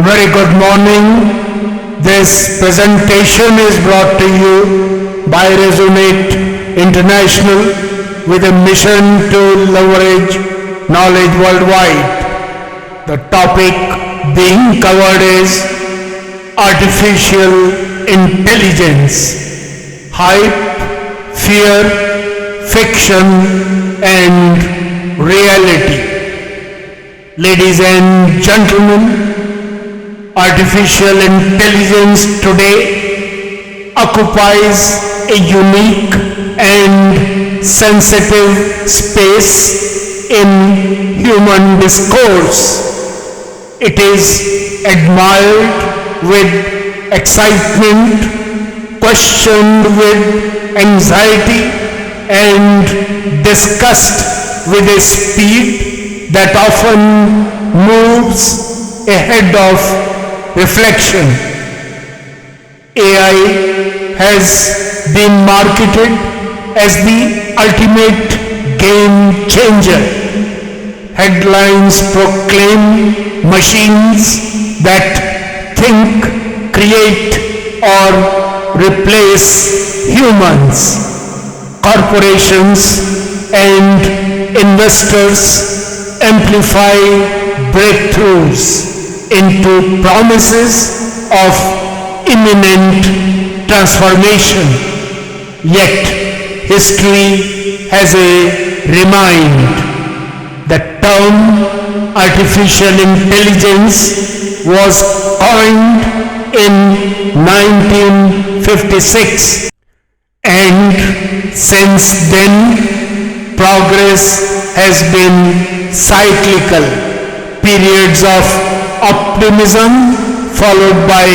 Very good morning. This presentation is brought to you by Resonate International with a mission to leverage knowledge worldwide. The topic being covered is artificial intelligence, hype, fear, fiction and reality. Ladies and gentlemen, artificial intelligence today occupies a unique and sensitive space in human discourse. It is admired with excitement, questioned with anxiety, and discussed with a speed that often moves ahead of reflection. AI has been marketed as the ultimate game changer. Headlines proclaim machines that think, create, or replace humans. Corporations and investors amplify breakthroughs into promises of imminent transformation. Yet, history has a remind. The term artificial intelligence was coined in 1956, and since then, progress has been cyclical. Periods of optimism followed by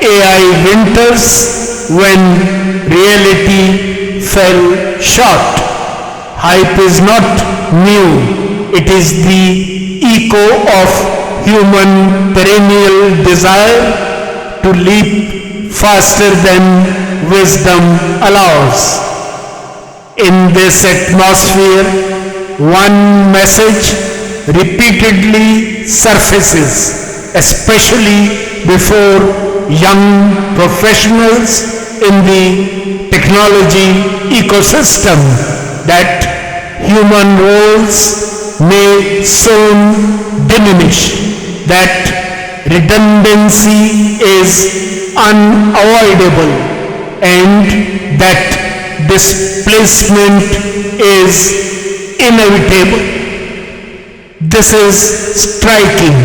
AI winters when reality fell short. Hype is not new. It is the echo of human perennial desire to leap faster than wisdom allows. In this atmosphere, one message repeatedly surfaces, especially before young professionals in the technology ecosystem, that human roles may soon diminish, that redundancy is unavoidable, and that displacement is inevitable. This is striking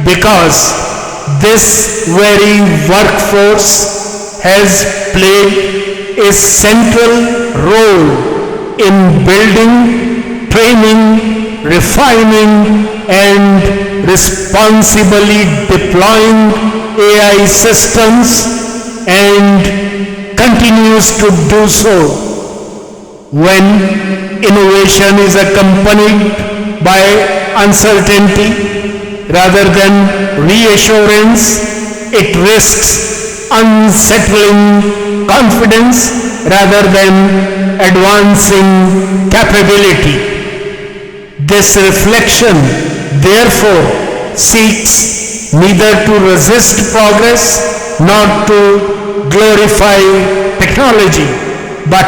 because this very workforce has played a central role in building, training, refining, and responsibly deploying AI systems and continues to do so. When innovation is accompanied by uncertainty rather than reassurance, it risks unsettling confidence rather than advancing capability. This reflection, therefore, seeks neither to resist progress nor to glorify technology, but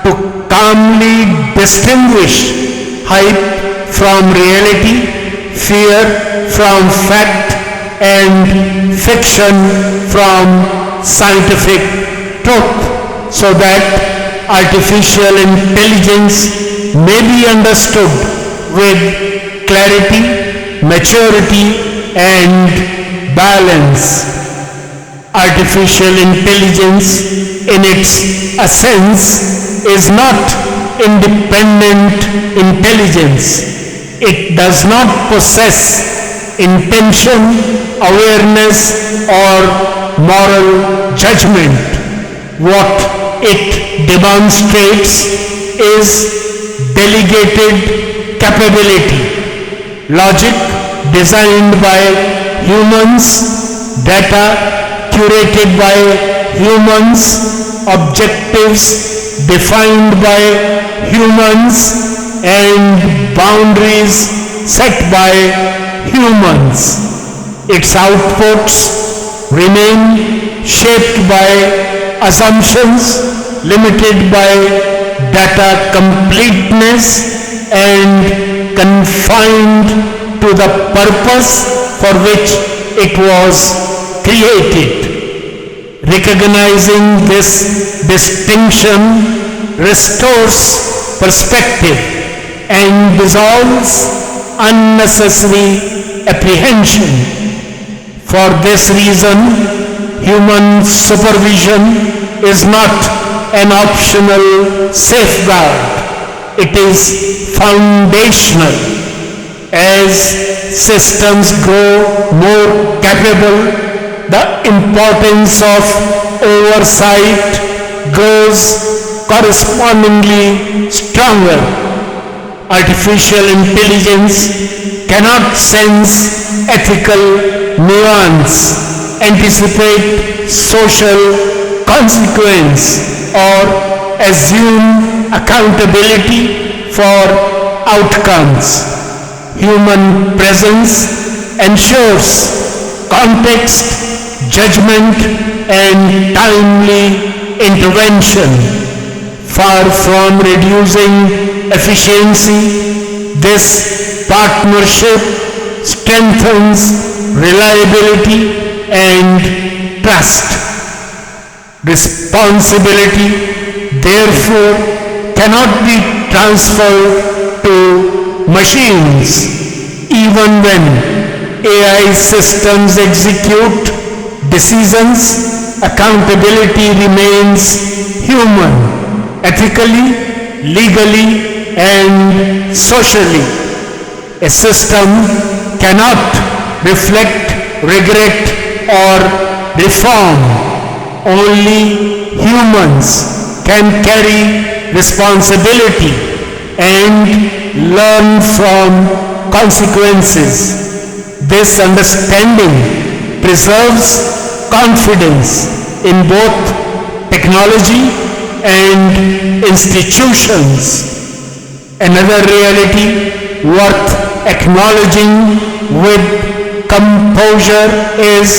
to calmly distinguish hype from reality, fear from fact, and fiction from scientific truth, so that artificial intelligence may be understood with clarity, maturity, and balance. Artificial intelligence, in its essence, is not independent intelligence. It does not possess intention, awareness, or moral judgment. What it demonstrates is delegated capability, logic designed by humans, data curated by humans, objectives defined by humans, and boundaries set by humans. Its outputs remain shaped by assumptions, limited by data completeness, and confined to the purpose for which it was created. Recognizing this distinction restores perspective and dissolves unnecessary apprehension. For this reason, human supervision is not an optional safeguard. It is foundational. As systems grow more capable, the importance of oversight grows correspondingly stronger. Artificial intelligence cannot sense ethical nuance, anticipate social consequence, or assume accountability for outcomes. Human presence ensures context, judgment, and timely intervention. Far from reducing efficiency, this partnership strengthens reliability and trust. Responsibility, therefore, cannot be transferred to machines. Even when AI systems execute decisions, accountability remains human, ethically, legally, and socially. A system cannot reflect regret or reform. Only humans can carry responsibility and learn from consequences. This understanding preserves confidence in both technology and institutions. Another reality worth acknowledging with composure is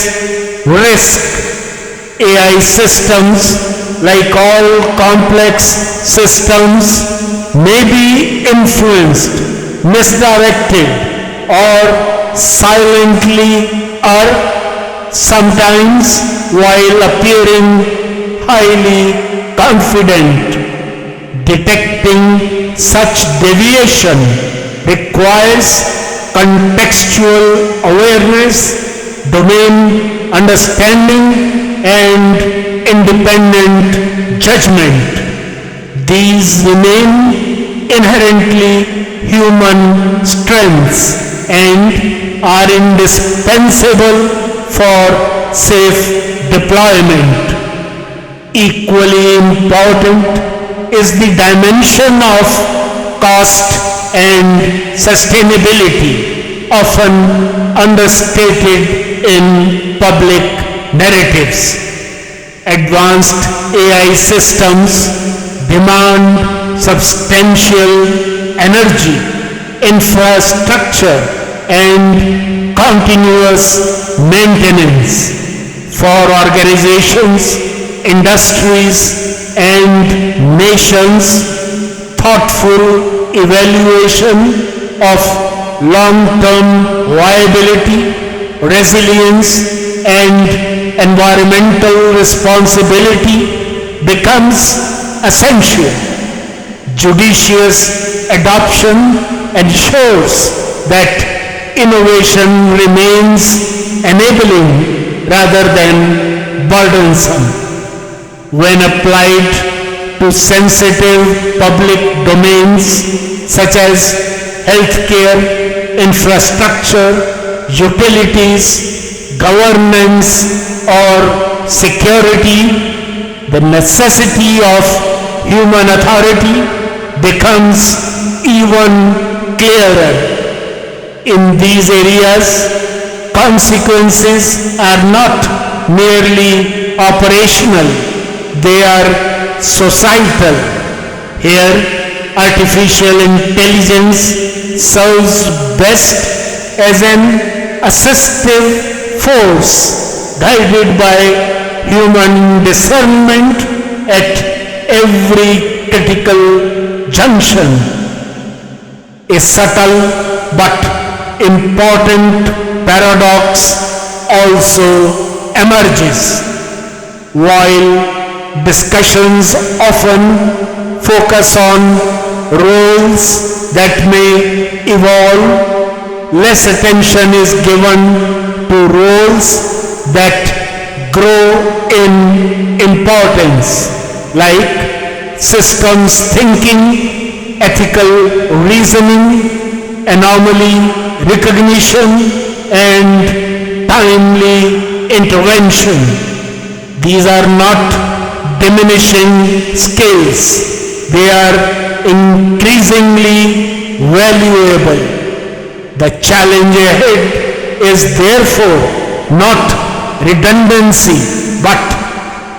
risk. AI systems, like all complex systems, may be influenced, misdirected, or silently err, sometimes while appearing highly confident. Detecting such deviation requires contextual awareness, domain understanding, and independent judgment. These remain inherently human strengths and are indispensable for safe deployment. Equally important is the dimension of cost and sustainability, often understated in public narratives. Advanced AI systems demand substantial energy, infrastructure, and continuous maintenance. For organizations, industries, and nations, thoughtful evaluation of long-term viability, resilience, and environmental responsibility becomes essential. Judicious adoption ensures that innovation remains enabling rather than burdensome. When applied to sensitive public domains such as healthcare, infrastructure, utilities, governance, or security, the necessity of human authority becomes even clearer. In these areas, consequences are not merely operational, they are societal. Here, artificial intelligence serves best as an assistive force guided by human discernment at every critical junction. A subtle but important paradox also emerges. While discussions often focus on roles that may evolve, less attention is given to roles that grow in importance, like systems thinking, ethical reasoning, anomaly recognition, and timely intervention. These are not diminishing skills, they are increasingly valuable. The challenge ahead is therefore not redundancy but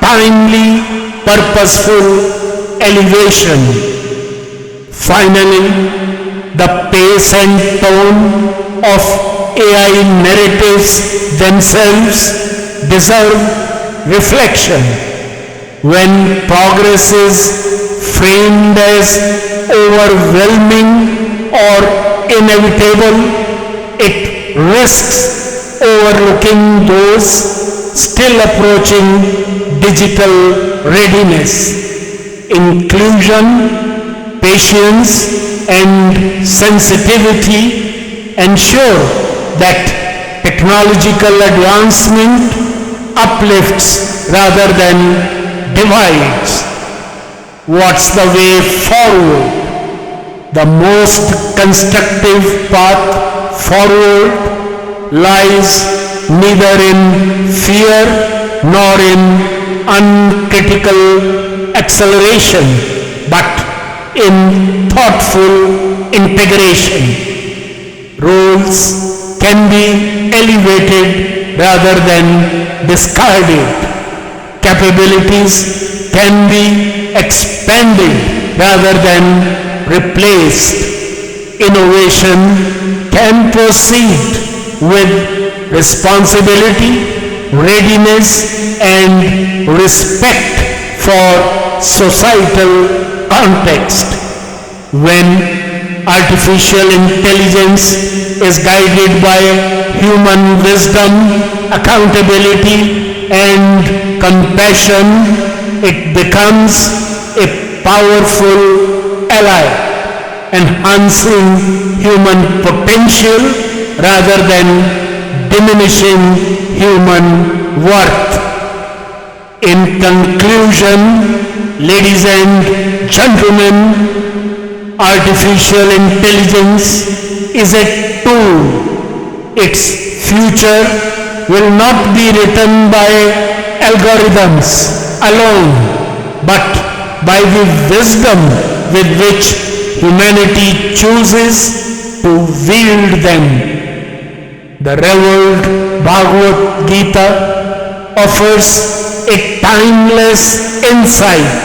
timely, purposeful elevation. Finally, the pace and tone of AI narratives themselves deserve reflection. When progress is framed as overwhelming or inevitable, it risks overlooking those still approaching digital readiness. Inclusion, patience, and sensitivity ensure that technological advancement uplifts rather than divides. What's the way forward? The most constructive path forward lies neither in fear nor in uncritical acceleration, but in thoughtful integration. Roles can be elevated rather than discarded. Capabilities can be expanded rather than replaced. Innovation can proceed with responsibility, readiness, and respect for societal context. When artificial intelligence is guided by human wisdom, accountability, and compassion, it becomes a powerful ally, enhancing human potential rather than diminishing human worth. In conclusion, ladies and gentlemen, artificial intelligence is a tool. Its future will not be written by algorithms alone, but by the wisdom with which humanity chooses to wield them. The revered Bhagavad Gita offers a timeless insight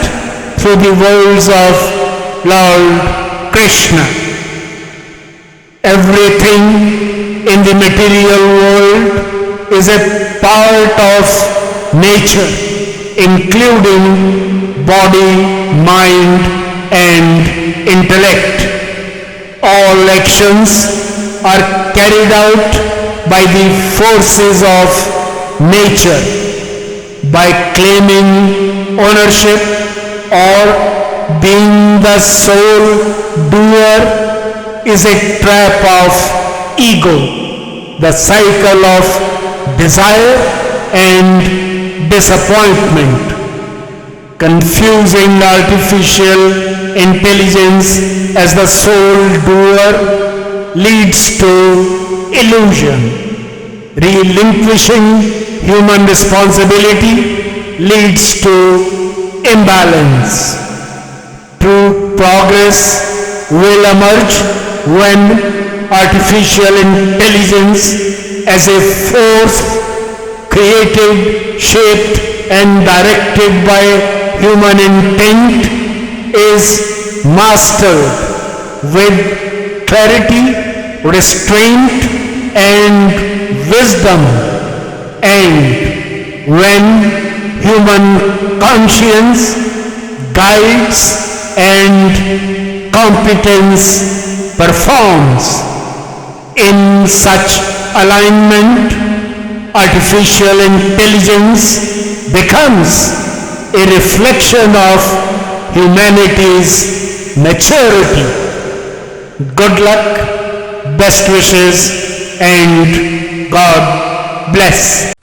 through the words of Lord Krishna. Everything in the material world is a part of nature, including body, mind, and intellect. All actions are carried out by the forces of nature. By claiming ownership or being the sole doer is a trap of ego, the cycle of desire and disappointment. Confusing artificial intelligence as the sole doer leads to illusion. Relinquishing human responsibility leads to imbalance. True progress will emerge when artificial intelligence as a force created, shaped, and directed by human intent is mastered with clarity, restraint, and wisdom. And when human conscience, guides and competence performs in such alignment, artificial intelligence becomes a reflection of humanity's maturity. Good luck, best wishes, and God bless.